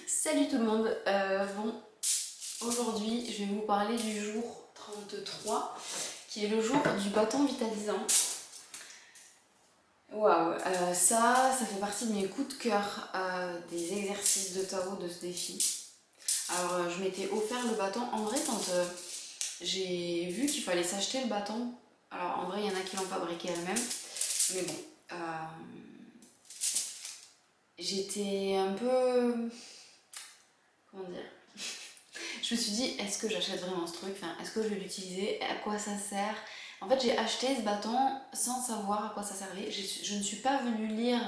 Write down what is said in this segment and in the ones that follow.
Salut tout le monde. Bon, aujourd'hui je vais vous parler du jour 33 qui est le jour du bâton vitalisant. Waouh, ça fait partie de mes coups de cœur des exercices de Tao de ce défi. Alors je m'étais offert le bâton en vrai quand j'ai vu qu'il fallait s'acheter le bâton. Alors en vrai il y en a qui l'ont fabriqué elles-mêmes, mais bon, j'étais un peu, comment dire, je me suis dit, est-ce que j'achète vraiment ce truc? Enfin, est-ce que je vais l'utiliser? À quoi ça sert? En fait, j'ai acheté ce bâton sans savoir à quoi ça servait. Je ne suis pas venue lire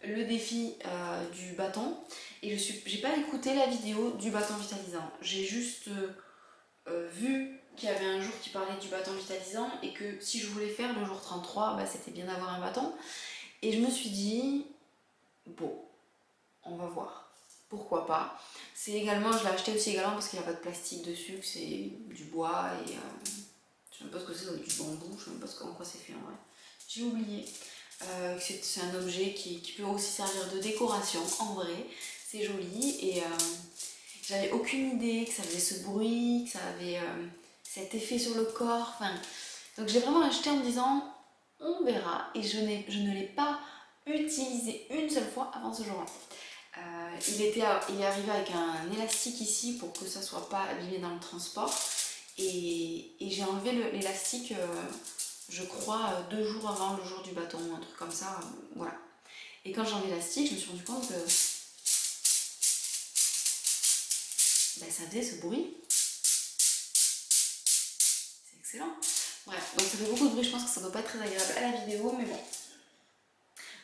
le défi du bâton et j'ai pas écouté la vidéo du bâton vitalisant. J'ai juste vu qu'il y avait un jour qui parlait du bâton vitalisant et que si je voulais faire le jour 33, bah, c'était bien d'avoir un bâton. Et je me suis dit, bon, on va voir. Pourquoi pas. C'est également, je l'ai acheté aussi également parce qu'il n'y a pas de plastique dessus, que c'est du bois et je sais même pas ce que c'est, du bambou, je sais même pas en quoi c'est fait en vrai. J'ai oublié. C'est un objet qui peut aussi servir de décoration en vrai, c'est joli et j'avais aucune idée que ça faisait ce bruit, que ça avait cet effet sur le corps. Enfin, donc j'ai vraiment acheté en me disant on verra et je ne l'ai pas utilisé une seule fois avant ce jour-là. Il est arrivé avec un élastique ici pour que ça soit pas abîmé dans le transport et j'ai enlevé l'élastique je crois 2 jours avant le jour du bâton, un truc comme ça, voilà. Et quand j'ai enlevé l'élastique, je me suis rendu compte que ben, ça faisait ce bruit. C'est excellent. Bref, donc ça fait beaucoup de bruit, je pense que ça doit pas être très agréable à la vidéo, mais bon.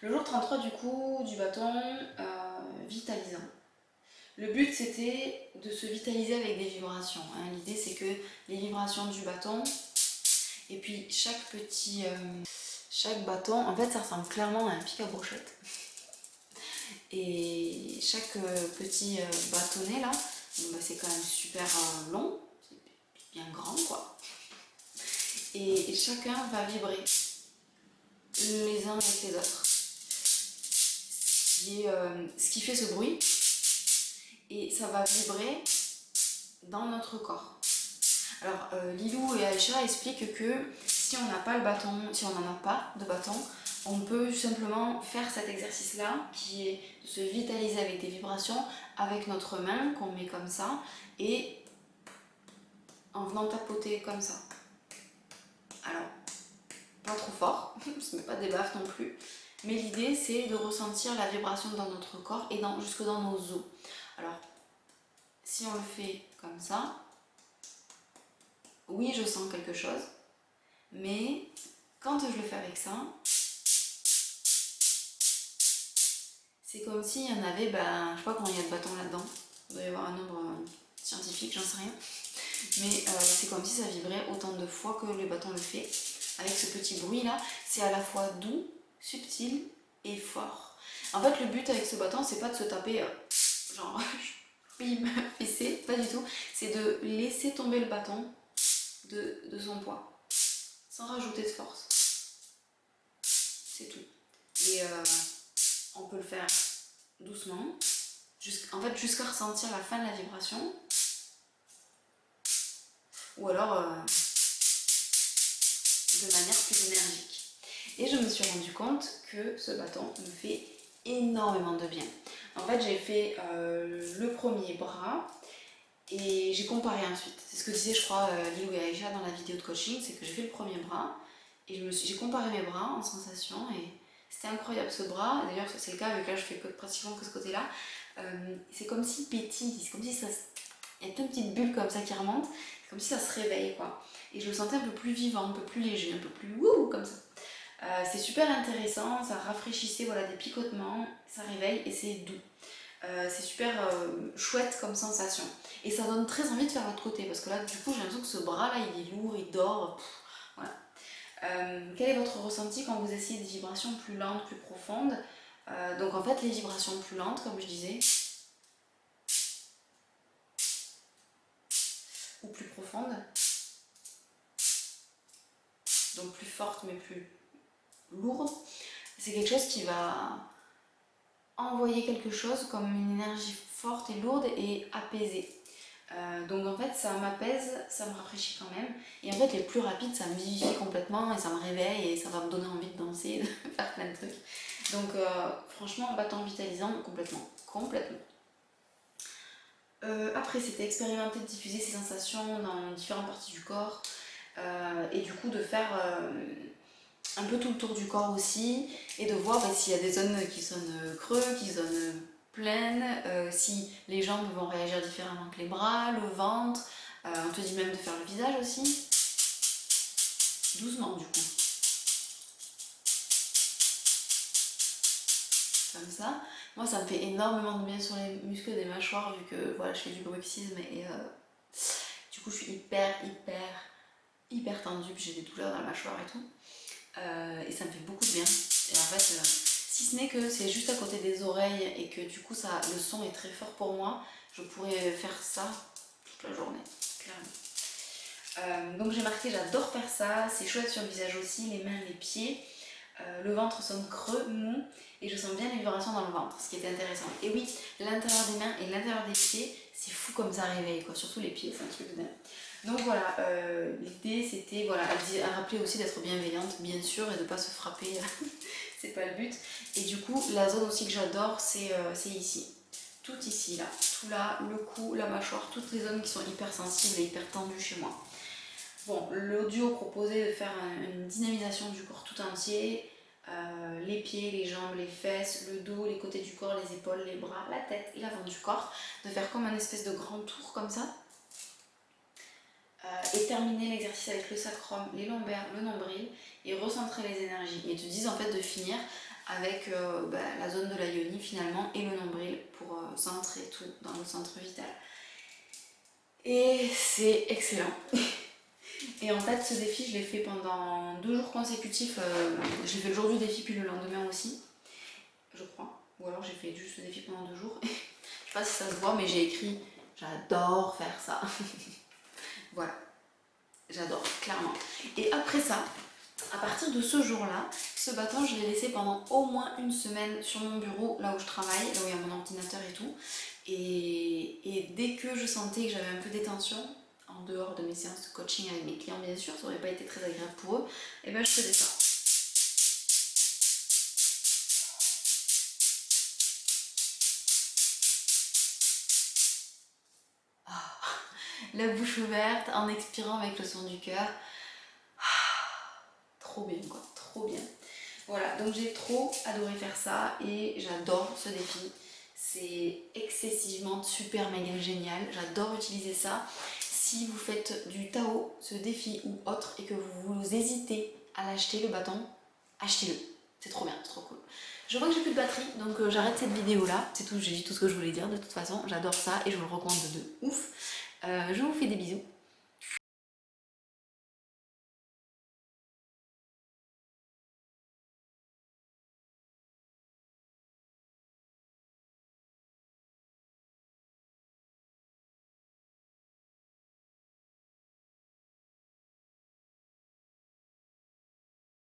Le jour 33 du coup, du bâton vitalisant. Le but c'était de se vitaliser avec des vibrations. Hein. L'idée c'est que les vibrations du bâton et puis chaque bâton, en fait ça ressemble clairement à un pic à brochette. Et chaque petit bâtonnet là, bon, bah, c'est quand même super long, c'est bien grand quoi. Et chacun va vibrer les uns avec les autres. Ce qui fait ce bruit, et ça va vibrer dans notre corps. Alors Lilou et Aïcha expliquent que si on n'a pas le bâton, si on n'en a pas de bâton, on peut simplement faire cet exercice-là qui est de se vitaliser avec des vibrations avec notre main qu'on met comme ça et en venant tapoter comme ça. Alors, pas trop fort, ce n'est pas des baffes non plus, mais l'idée c'est de ressentir la vibration dans notre corps et jusque dans nos os. Alors, si on le fait comme ça, oui je sens quelque chose, mais quand je le fais avec ça, c'est comme s'il y en avait, ben, je sais pas combien il y a de bâtons là-dedans, il doit y avoir un nombre scientifique, j'en sais rien, mais c'est comme si ça vibrait autant de fois que le bâton le fait, avec ce petit bruit là, c'est à la fois doux, subtil et fort. En fait le but avec ce bâton c'est pas de se taper genre bim, fessé, pas du tout, c'est de laisser tomber le bâton de son poids, sans rajouter de force, c'est tout. Et on peut le faire doucement, en fait jusqu'à ressentir la fin de la vibration, ou alors de manière plus énergique. Et je me suis rendu compte que ce bâton me fait énormément de bien. En fait j'ai fait le premier bras et j'ai comparé ensuite. C'est ce que disait je crois Lilou et Aïcha dans la vidéo de coaching, c'est que j'ai fait le premier bras et j'ai comparé mes bras en sensation et c'était incroyable ce bras. D'ailleurs c'est le cas, avec là je fais pratiquement que ce côté là. C'est comme s'il pétille, c'est comme si ça... Il y a toute une petite bulle comme ça qui remonte, c'est comme si ça se réveille quoi. Et je le sentais un peu plus vivant, un peu plus léger, un peu plus wouh comme ça. C'est super intéressant, ça rafraîchissait, voilà, des picotements, ça réveille et c'est doux. C'est super chouette comme sensation. Et ça donne très envie de faire l'autre côté parce que là du coup j'ai l'impression que ce bras là il est lourd, il dort. Voilà. Quel est votre ressenti quand vous essayez des vibrations plus lentes, plus profondes? Donc en fait les vibrations plus lentes comme je disais, ou plus profondes, donc plus fortes mais plus lourdes, c'est quelque chose qui va envoyer quelque chose comme une énergie forte et lourde et apaisée. Donc en fait ça m'apaise, ça me rafraîchit quand même. Et en fait les plus rapides ça me vivifie complètement et ça me réveille et ça va me donner envie de danser, de faire plein de trucs. Donc franchement bâton vitalisant complètement, complètement. Après c'était expérimenter de diffuser ces sensations dans différentes parties du corps et du coup de faire un peu tout le tour du corps aussi et de voir s'il y a des zones qui sonnent creux, qui sonnent pleines, si les jambes vont réagir différemment que les bras, le ventre, on te dit même de faire le visage aussi, doucement du coup, comme ça. Moi ça me fait énormément de bien sur les muscles des mâchoires vu que voilà, je fais du bruxisme et du coup je suis hyper tendue, puis j'ai des douleurs dans la mâchoire et tout. Et ça me fait beaucoup de bien. Et en fait, si ce n'est que c'est juste à côté des oreilles et que du coup le son est très fort pour moi, je pourrais faire ça toute la journée, clairement. Donc j'ai marqué j'adore faire ça, c'est chouette sur le visage aussi, les mains, les pieds. Le ventre sonne creux, mou, et je sens bien les vibrations dans le ventre, ce qui était intéressant. Et oui, l'intérieur des mains et l'intérieur des pieds, c'est fou comme ça réveille, quoi. Surtout les pieds, c'est un truc de dingue. Donc voilà, l'idée c'était voilà, à rappeler aussi d'être bienveillante, bien sûr, et de ne pas se frapper, c'est pas le but. Et du coup, la zone aussi que j'adore, c'est ici. Tout ici, là, tout là, le cou, la mâchoire, toutes les zones qui sont hyper sensibles et hyper tendues chez moi. Bon, l'audio proposait de faire une dynamisation du corps tout entier, les pieds, les jambes, les fesses, le dos, les côtés du corps, les épaules, les bras, la tête et l'avant du corps, de faire comme un espèce de grand tour comme ça, et terminer l'exercice avec le sacrum, les lombaires, le nombril, et recentrer les énergies. Et te disent en fait de finir avec la zone de la yoni finalement et le nombril pour centrer tout dans le centre vital. Et c'est excellent. Et en fait, ce défi, je l'ai fait pendant 2 jours consécutifs. J'ai fait le jour du défi, puis le lendemain aussi, je crois. Ou alors j'ai fait juste le défi pendant 2 jours. Je sais pas si ça se voit, mais j'ai écrit « J'adore faire ça ». Voilà, j'adore, clairement. Et après ça, à partir de ce jour-là, ce bâton, je l'ai laissé pendant au moins 1 semaine sur mon bureau, là où je travaille, là où il y a mon ordinateur et tout. Et dès que je sentais que j'avais un peu des tensions, en dehors de mes séances de coaching avec mes clients bien sûr, ça aurait pas été très agréable pour eux, et ben je faisais ça. La bouche ouverte, en expirant avec le son du cœur. Trop bien quoi, trop bien. Voilà, donc j'ai trop adoré faire ça et j'adore ce défi. C'est excessivement super méga génial, j'adore utiliser ça. Si vous faites du Tao, ce défi ou autre, et que vous hésitez à l'acheter le bâton, achetez-le. C'est trop bien, c'est trop cool. Je vois que j'ai plus de batterie, donc j'arrête cette vidéo là. C'est tout, j'ai dit tout ce que je voulais dire de toute façon. J'adore ça et je vous le recommande de ouf. Je vous fais des bisous.